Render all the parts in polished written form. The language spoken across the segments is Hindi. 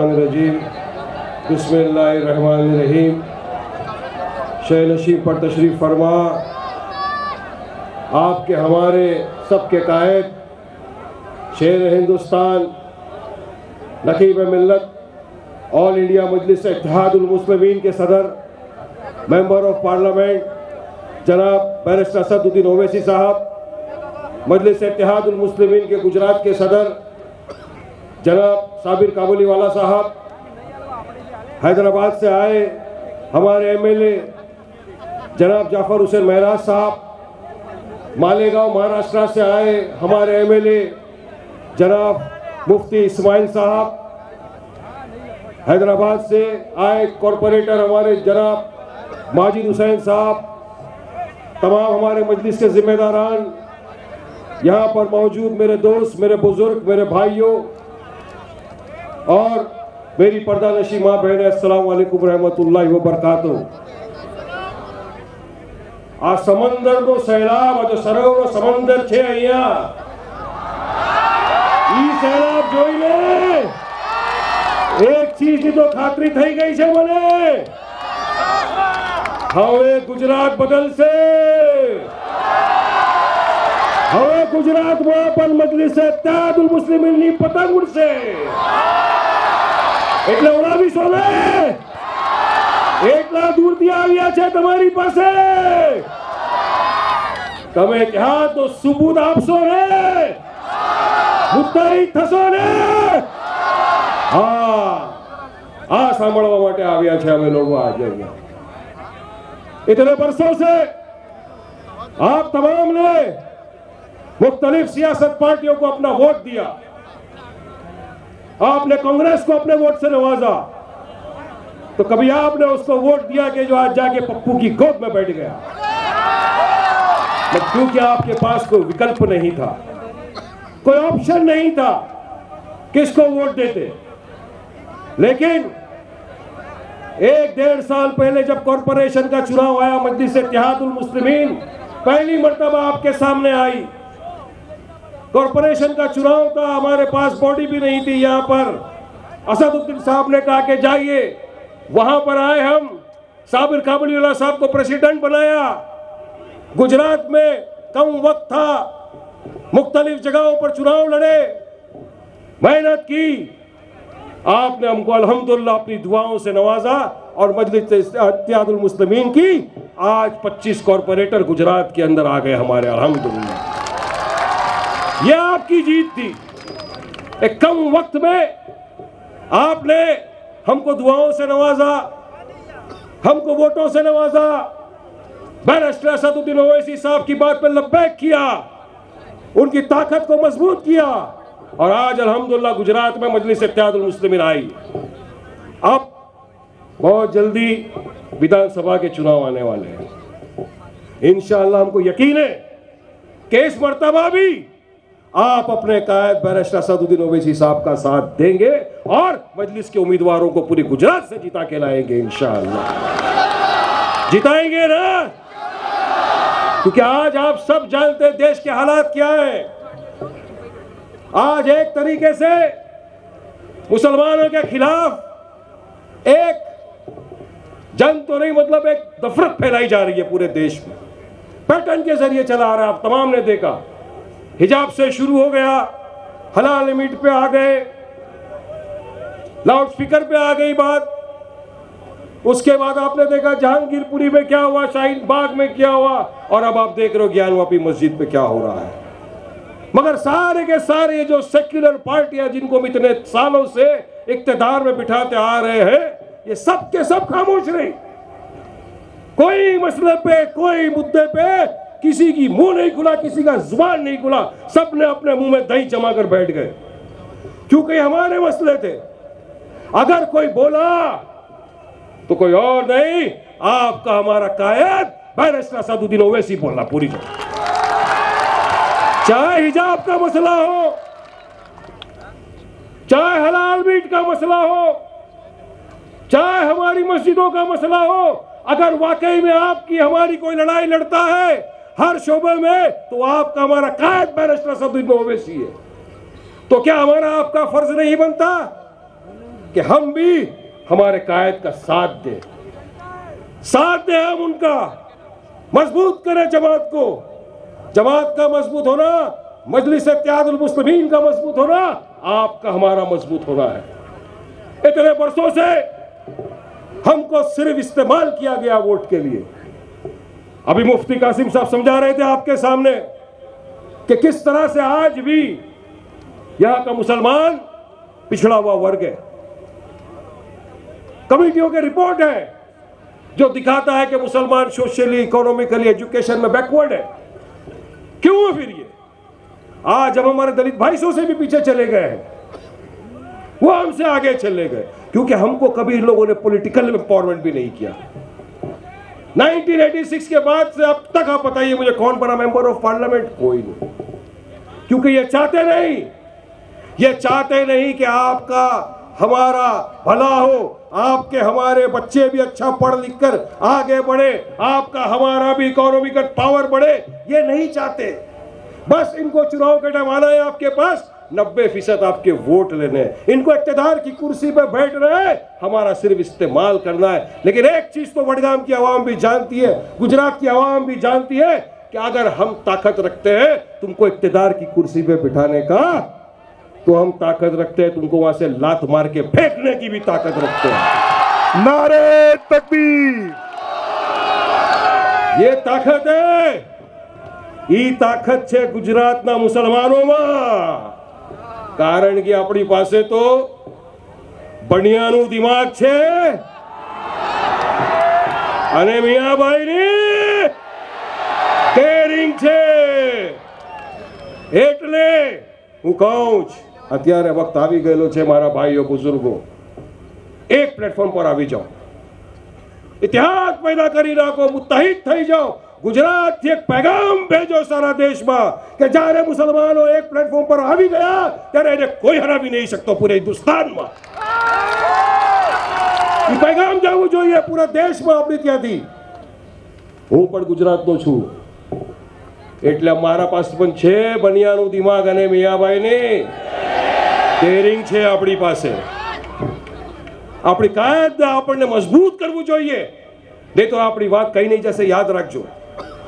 रजीम बिस्मिल्लाहिर्रहमानिर्रहीम। शहनशीं पर तशरीफ़ फरमा। आपके हमारे सबके कायद, शेर हिंदुस्तान, नकीब मिल्लत, ऑल इंडिया मजलिस इत्तेहादुल मुस्लिमीन के सदर, मेंबर ऑफ पार्लियामेंट जनाब बैरिस्टर असदुद्दीन ओवैसी साहब, मजलिस इत्तेहादुल मुस्लिमीन के गुजरात के सदर जनाब साबिर काबुलीवाला साहब, हैदराबाद से आए हमारे एमएलए जनाब जाफर हुसैन महराज साहब, मालेगांव महाराष्ट्र से आए हमारे एमएलए जनाब मुफ्ती इस्माइल साहब, हैदराबाद से आए कॉरपोरेटर हमारे जनाब माजिद हुसैन साहब, तमाम हमारे मजलिस के जिम्मेदारान, यहाँ पर मौजूद मेरे दोस्त, मेरे बुजुर्ग, मेरे भाइयों और मेरी पर्दा नशी माँ बहन, अस्सलाम वालेकुम रहमतुल्लाहि व बरकातुहू। आ समंदर नो सैलाब, जो सरोवर समंदर छे अहिया, ई सैलाब જોઈને એક ચીજની તો ખાતરી થઈ ગઈ છે મને, હવે ગુજરાત બદલશે, હવે ગુજરાતમાં પણ મજલિસ ઇત્तेहादुल મુસ્લિમીનની પતંગ ઉડશે। એટલે ઓળાવીશો ને, એટલા દૂરથી આવ્યા છે તમારી પાસે, તમે ક્યાં તો સબૂત આપશો ને, મુદ્દાઈ થશો ને। હા, આ સાંભળવા માટે આવ્યા છે અમે લોકો આજે અહીંયા। इतने बरसों से आप तमाम ने मुख्तलिफ सियासत पार्टियों को अपना वोट दिया, आपने कांग्रेस को अपने वोट से नवाजा, तो कभी आपने उसको वोट दिया कि जो आज जाके पप्पू की गोद में बैठ गया, क्योंकि आपके पास कोई विकल्प नहीं था, कोई ऑप्शन नहीं था किसको वोट देते। लेकिन एक डेढ़ साल पहले जब कॉरपोरेशन का चुनाव आया, मजलिस इत्तेहादुल मुस्लिमीन पहली मर्तबा आपके सामने आई। कॉरपोरेशन का चुनाव था, हमारे पास बॉडी भी नहीं थी यहाँ पर। असदुद्दीन साहब ने कहा कि जाइए, वहां पर आए हम, साबिर काबुलीवाला साहब को प्रेसिडेंट बनाया। गुजरात में कम वक्त था, मुख्तलिफ जगहों पर चुनाव लड़े, मेहनत की, आपने हमको अल्हम्दुलिल्लाह अपनी दुआओं से नवाजा और मजलिस इत्तेहादुल मुस्लिमीन की आज 25 कॉरपोरेटर गुजरात के अंदर आ गए हमारे, अल्हम्दुलिल्लाह। यह आपकी जीत थी। एक कम वक्त में आपने हमको दुआओं से नवाजा, हमको वोटों से नवाजा, बैरिस्टर असदुद्दीन ओवैसी साहब की बात पर लब्बैक किया, उनकी ताकत को मजबूत किया और आज अल्हम्दुलिल्लाह गुजरात में मजलिस इत्तेहादुल मुस्लिमीन आई। अब बहुत जल्दी विधानसभा के चुनाव आने वाले हैं। इंशाअल्लाह हमको यकीन है कि इस मर्तबा भी आप अपने कायद बैरिस्टर असदुद्दीन ओवैसी साहब का साथ देंगे और मजलिस के उम्मीदवारों को पूरी गुजरात से जिता के लाएंगे इंशाअल्लाह। जिताएंगे ना, क्योंकि आज आप सब जानते हैं देश के हालात क्या है। आज एक तरीके से मुसलमानों के खिलाफ एक जंग तो नहीं, मतलब एक नफरत फैलाई जा रही है पूरे देश में, पैटर्न के जरिए चला आ रहा है। आप तमाम ने देखा, हिजाब से शुरू हो गया, हलाल मीट पे आ गए, लाउड स्पीकर पे आ गई बात, उसके बाद आपने देखा जहांगीरपुरी में क्या हुआ, शाहीन बाग में क्या हुआ, और अब आप देख रहे हो ज्ञानवापी मस्जिद पे क्या हो रहा है। मगर सारे के सारे जो सेक्युलर पार्टियां जिनको हम इतने सालों से इक्तदार में बिठाते आ रहे हैं, ये सब के सब खामोश रहे। कोई मसले पे, कोई मुद्दे पे किसी की मुंह नहीं खुला, किसी का जुबान नहीं खुला, सबने अपने मुंह में दही जमा कर बैठ गए, क्योंकि हमारे मसले थे। अगर कोई बोला तो कोई और नहीं, आपका हमारा कायद बैरिस्टर असदुद्दीन ओवैसी बोलना पूरी जगह। चाहे हिजाब का मसला हो, चाहे हलाल मीट का मसला हो, चाहे हमारी मस्जिदों का मसला हो, अगर वाकई में आपकी हमारी कोई लड़ाई लड़ता है हर शोबे में, तो आपका हमारा कायद बैरिस्टर असदुद्दीन ओवैसी है। तो क्या हमारा आपका फर्ज नहीं बनता कि हम भी हमारे कायद का साथ दें हम उनका, मजबूत करें जमात को। जमात का मजबूत होना, मजलिस इत्तेहादुल मुस्लिमीन का मजबूत होना, आपका हमारा मजबूत होना है। इतने वर्षों से हमको सिर्फ इस्तेमाल किया गया वोट के लिए। अभी मुफ्ती कासिम साहब समझा रहे थे आपके सामने कि किस तरह से आज भी यहां का मुसलमान पिछड़ा हुआ वर्ग है। कमिटियों की रिपोर्ट है जो दिखाता है कि मुसलमान सोशली, इकोनॉमिकली, एजुकेशन में बैकवर्ड है। क्यों है फिर ये? आज हम हमारे दलित भाइयों से भी पीछे चले गए हैं, वो हमसे आगे चले गए, क्योंकि हमको कभी इन लोगों ने पॉलिटिकल एम्पावरमेंट भी नहीं किया। 1986 के बाद से अब तक आप बताइए मुझे कौन बना मेंबर ऑफ पार्लियामेंट? कोई नहीं, क्योंकि ये चाहते नहीं कि आपका हमारा भला हो, आपके हमारे बच्चे भी अच्छा पढ़ लिख कर आगे बढ़े, आपका हमारा भी इकोनॉमिकल पावर बढ़े, ये नहीं चाहते। बस इनको चुनाव के टाइम आना है आपके पास, 90% आपके वोट लेने हैं, इनको इख्तियार की कुर्सी पर बैठ रहे हैं, हमारा सिर्फ इस्तेमाल करना है। लेकिन एक चीज तो वडगाम की आवाम भी जानती है, गुजरात की आवाम भी जानती है कि अगर हम ताकत रखते हैं तुमको इख्तियार की कुर्सी पे बिठाने का, तो हम ताकत रखते हैं तुमको वहां से लात मार के फेंकने की भी ताकत रखते हैं। नारे तकबीर! ये ताकत है, ई ताकत है गुजरातना मुसलमानों। कारण कि अपनी पासे तो बनियाનું દિમાગ છે અને મિયાભાઈની કેરિંગ છે। એટલે હું કહું છું અત્યારે વખત આવી ગયેલો છે મારા ભાઈઓ બુઝુર્ગો, એક પ્લેટફોર્મ પર આવી જાઓ, ઇતિહાસ પેદા કરી નાખો, મુત્તહિદ થઈ જાઓ, गुजरात થી એક पैगाम भेजो सारा देश में कि જ્યારે मुसलमानों एक प्लेटफॉर्म पर આવી ગયા ત્યારે એને કોઈ હરાવી નહીં શકતો पूरे हिंदुस्तान में। ये पैगाम जावू જોઈએ पूरा देश में આપણી ત્યાંથી। હું પણ ગુજરાતનો છું એટલે મારા પાસે પણ છે બનિયાનું દિમાગ અને મિયાભાઈની કેરિંગ છે આપણી પાસે। આપણી કાયદ આપણને મજબૂત કરવું જોઈએ, નહીં તો આપણી વાત કઈ નહીં જશે। યાદ રાખજો,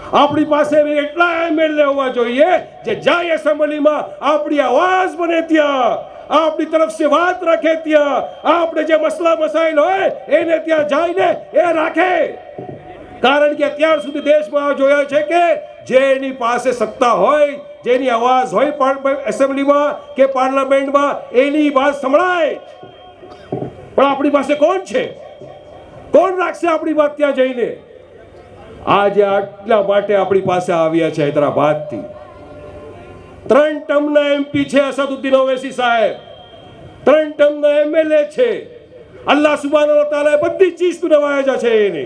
આપણી પાસે એટલા એમએલએ હોવા જોઈએ જે જાય એસેમ્બલીમાં આપણી આવાજ બને ત્યાં, આપણી તરફ से વાત રાખે ત્યાં, આપણે જે મસલા મસાઈલ હોય એને ત્યાં જઈને એ રાખે। કારણ કે અત્યાર સુધી દેશમાં જોયા છે કે જેની પાસે સત્તા હોય, જેની આવાજ હોય એસેમ્બલીમાં કે પાર્લામેન્ટમાં, એની વાત સંભળાય। પણ આપણી પાસે કોણ છે? કોણ રાખશે આપણી વાત ત્યાં જઈને? आज आटला माटे अपनी पासे आव्या छे हैदराबाद थी। 3 टर्मना एमपी छे असदुद्दीन ओवैसी साहेब, 3 टर्मना एमएलए छे। अल्लाह सुब्हानहू व तआला बधी चीज तू नवाजा छे, एने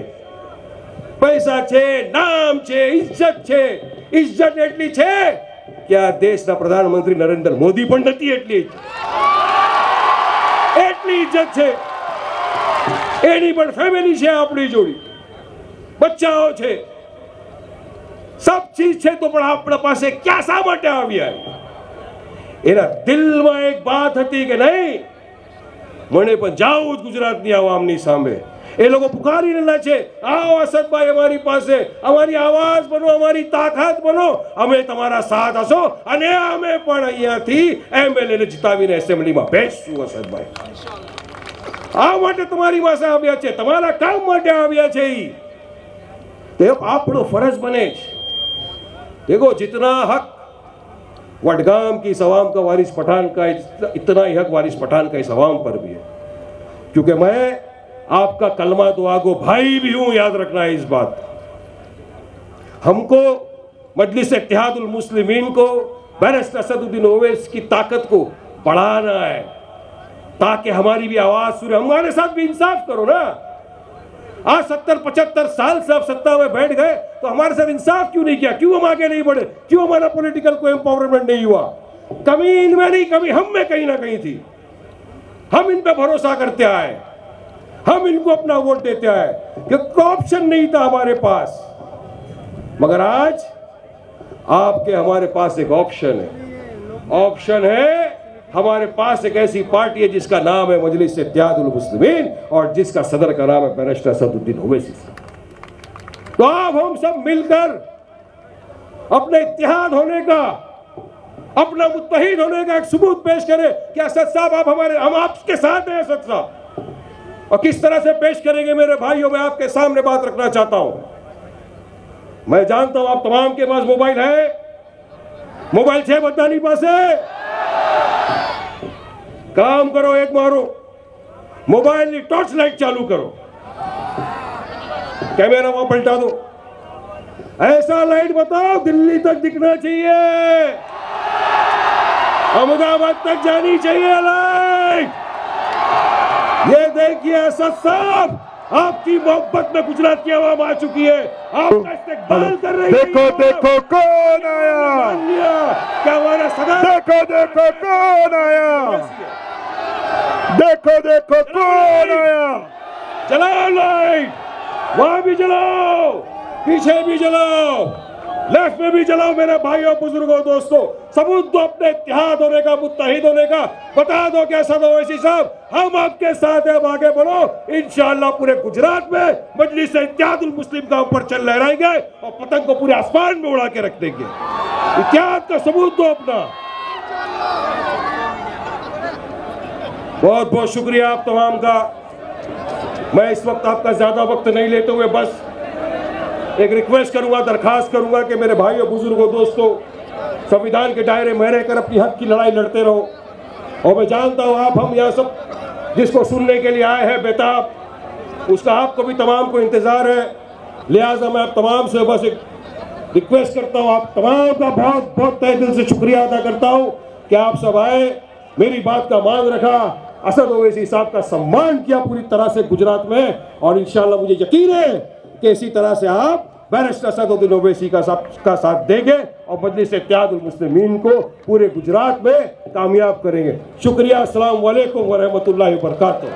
पैसा छे, नाम छे, इज्जत छे। इज्जत एटली छे कि आ देशना प्रधानमंत्री नरेंद्र मोदी पण नथी एटली इज्जत छे। एनी पण फैमिली छे आपणी जोड़ी, बच्चाओ छे, सब चीज छे, तो पण आपણા પાસે क्या શા માટે આવ્યા? એના દિલમાં એક વાત હતી કે નહીં, મને પણ જાવું જ ગુજરાતની આવામની સામે। એ લોકો પુકારી રહેલા છે, આવો અસદભાઈ અમારી પાસે, અમારી આવાજ બનો, અમારી તાકાત બનો, અમે તમારા સાથ હશો અને અમે પણ અહીંયાથી એમએલએ ને જીતાવીને એસેમ્બલીમાં બેસશું। અસદભાઈ આ માટે તમારી પાસે આવ્યા છે, તમારા કામ માટે આવ્યા છે। आपको फर्ज बने। देखो, जितना हक वडगाम की सवाम का वारिस पठान का, इतना ही हक वारिस पठान का इस अवाम पर भी है, क्योंकि मैं आपका कलमा दुआ गो भाई भी हूं। याद रखना है इस बात। हमको मजलिस इत्तेहादुल मुस्लिमीन को, बैरिस्टर असदुद्दीन ओवैसी की ताकत को बढ़ाना है, ताकि हमारी भी आवाज सुने। हमारे साथ भी इंसाफ करो ना। आज 70-75 साल से आप सत्ता में बैठ गए, तो हमारे साथ इंसाफ क्यों नहीं किया? क्यों हम आगे नहीं बढ़े? क्यों हमारा पॉलिटिकल कोई एम्पावरमेंट नहीं हुआ? कमी इनमें नहीं, कमी हम में कहीं ना कहीं थी। हम इन पे भरोसा करते आए, हम इनको अपना वोट देते आए, क्योंकि ऑप्शन नहीं था हमारे पास। मगर आज आपके हमारे पास एक ऑप्शन है। ऑप्शन है हमारे पास एक ऐसी पार्टी है जिसका नाम है मजलिस इत्तेहादुल मुस्लिमीन और जिसका सदर का नाम है बैरिस्टर असदुद्दीन ओवैसी साहब। तो आप हम सब मिलकर अपने इत्तेहाद होने का, अपना मुत्तहिद होने का एक सबूत पेश करें कि असद साहब हम आपके साथ हैं असद साहब। और किस तरह से पेश करेंगे मेरे भाइयों, मैं आपके सामने बात रखना चाहता हूं। मैं जानता हूं आप तमाम के पास मोबाइल है, मोबाइल छह बदनानी पास है। काम करो, एक मारो, मोबाइल की टॉर्च लाइट चालू करो, कैमरा वहां पलटा दो, ऐसा लाइट बताओ दिल्ली तक दिखना चाहिए, अहमदाबाद तक जानी चाहिए लाइट। ये देखिए असद साहब, आपकी मोहब्बत में गुजरात की आवाम आ चुकी है, आपका इस्तेकबाल कर रही है। देखो देखो कौन आया, क्या हमारा सदर, देखो देखो कौन आया, देखो देखो कौन आया। जलाओ लाइट, वहां भी जलाओ, पीछे भी जलाओ, लेफ्ट में भी जलाओ। मेरे भाइयों बुजुर्गों दोस्तों, सबूत दो अपने इत्तेहाद होने का, मुत्तहिद होने का। बता दो कि असद ओवैसी साहब हम आपके साथ हैं, अब आगे बढ़ो। इंशाअल्लाह पूरे गुजरात में मजलिस इत्तेहादुल मुस्लिम का ऊपर चल लहराएंगे और पतंग को पूरे आसमान में उड़ा के रख देंगे। इत्तेहाद का सबूत दो अपना। बहुत बहुत शुक्रिया आप तमाम का। मैं इस वक्त आपका ज्यादा वक्त नहीं लेते हुए बस एक रिक्वेस्ट करूंगा, दरखास्त करूंगा कि मेरे भाइयों बुजुर्गों दोस्तों, संविधान के दायरे में रहकर अपनी हक की लड़ाई लड़ते रहो। और मैं जानता हूं आप हम यहाँ सब जिसको सुनने के लिए आए हैं बेताब, उसका आपको भी तमाम को इंतजार है। लिहाजा मैं आप तमाम से बस एक रिक्वेस्ट करता हूं, आप तमाम का बहुत बहुत तहे दिल से शुक्रिया अदा करता हूं कि आप सब आए, मेरी बात का मान रखा, असद ओवैसी साहब का सम्मान किया पूरी तरह से गुजरात में। और इंशाअल्लाह मुझे यकीन है कि इसी तरह से आप बैरिस्टर असदुद्दीन ओवैसी का साथ देंगे और मजलिस इत्तेहादुल मुस्लिमीन को पूरे गुजरात में कामयाब करेंगे। शुक्रिया। अस्सलाम वालेकुम व रहमतुल्लाहि व बरकातुहू।